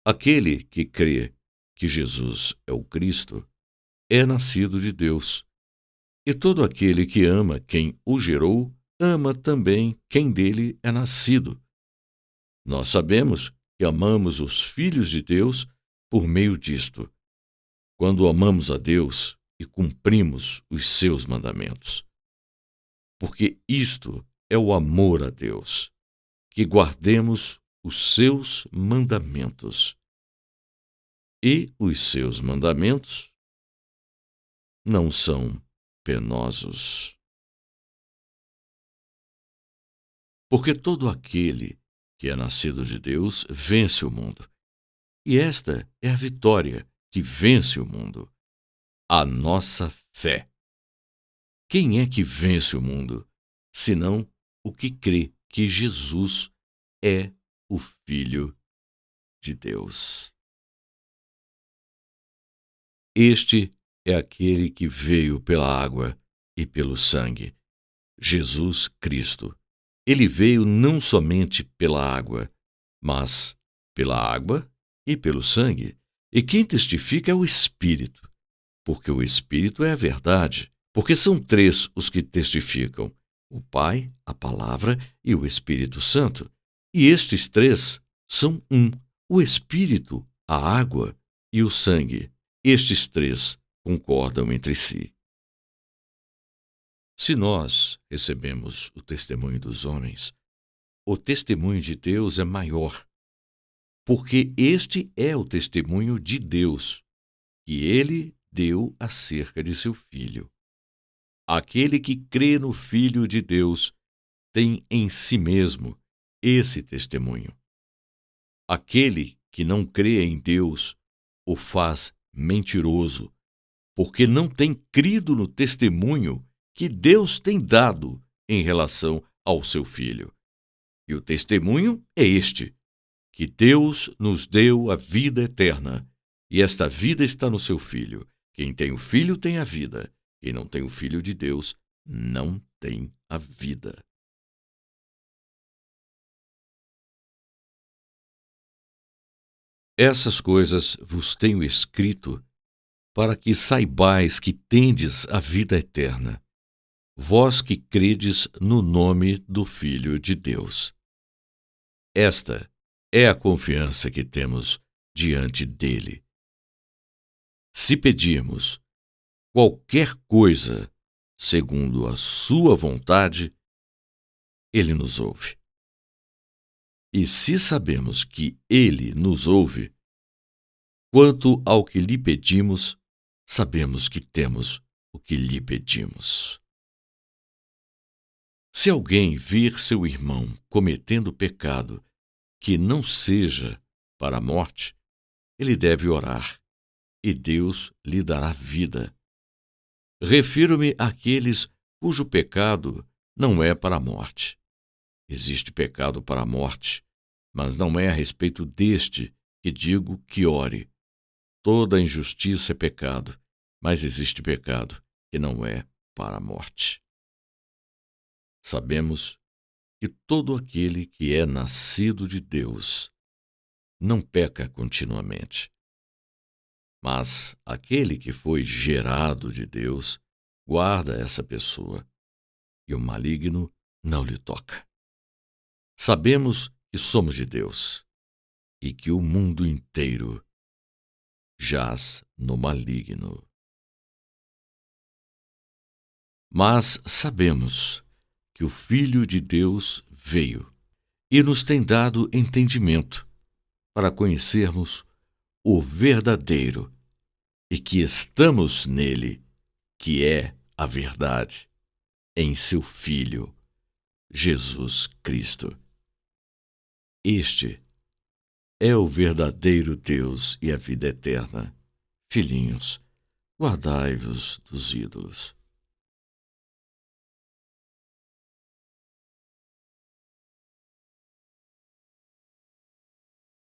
Aquele que crê que Jesus é o Cristo é nascido de Deus, e todo aquele que ama quem o gerou, ama também quem dele é nascido. Nós sabemos que amamos os filhos de Deus por meio disto, quando amamos a Deus e cumprimos os seus mandamentos. Porque isto é o amor a Deus, que guardemos os seus mandamentos. E os seus mandamentos não são penosos. Porque todo aquele que é nascido de Deus vence o mundo. E esta é a vitória que vence o mundo: a nossa fé. Quem é que vence o mundo, senão o que crê que Jesus é o Filho de Deus? Este é aquele que veio pela água e pelo sangue, Jesus Cristo. Ele veio não somente pela água, mas pela água e pelo sangue. E quem testifica é o Espírito, porque o Espírito é a verdade. Porque são três os que testificam: o Pai, a Palavra e o Espírito Santo. E estes três são um: o Espírito, a água e o sangue. Estes três concordam entre si. Se nós recebemos o testemunho dos homens, o testemunho de Deus é maior, porque este é o testemunho de Deus, que ele deu acerca de seu Filho. Aquele que crê no Filho de Deus tem em si mesmo esse testemunho. Aquele que não crê em Deus o faz mentiroso, porque não tem crido no testemunho que Deus tem dado em relação ao seu Filho. E o testemunho é este: que Deus nos deu a vida eterna, e esta vida está no seu Filho. Quem tem o Filho tem a vida. Quem não tem o Filho de Deus não tem a vida. Essas coisas vos tenho escrito para que saibais que tendes a vida eterna, vós que credes no nome do Filho de Deus. Esta é a confiança que temos diante dele. Se pedirmos qualquer coisa segundo a sua vontade, ele nos ouve. E se sabemos que ele nos ouve, quanto ao que lhe pedimos, sabemos que temos o que lhe pedimos. Se alguém vir seu irmão cometendo pecado que não seja para a morte, ele deve orar, e Deus lhe dará vida. Refiro-me àqueles cujo pecado não é para a morte. Existe pecado para a morte, mas não é a respeito deste que digo que ore. Toda injustiça é pecado, mas existe pecado que não é para a morte. Sabemos que todo aquele que é nascido de Deus não peca continuamente. Mas aquele que foi gerado de Deus guarda essa pessoa, e o maligno não lhe toca. Sabemos que somos de Deus e que o mundo inteiro jaz no maligno. Mas sabemos que o Filho de Deus veio e nos tem dado entendimento para conhecermos o verdadeiro, e que estamos nele, que é a verdade, em seu Filho, Jesus Cristo. Este é o verdadeiro Deus e a vida eterna. Filhinhos, guardai-vos dos ídolos.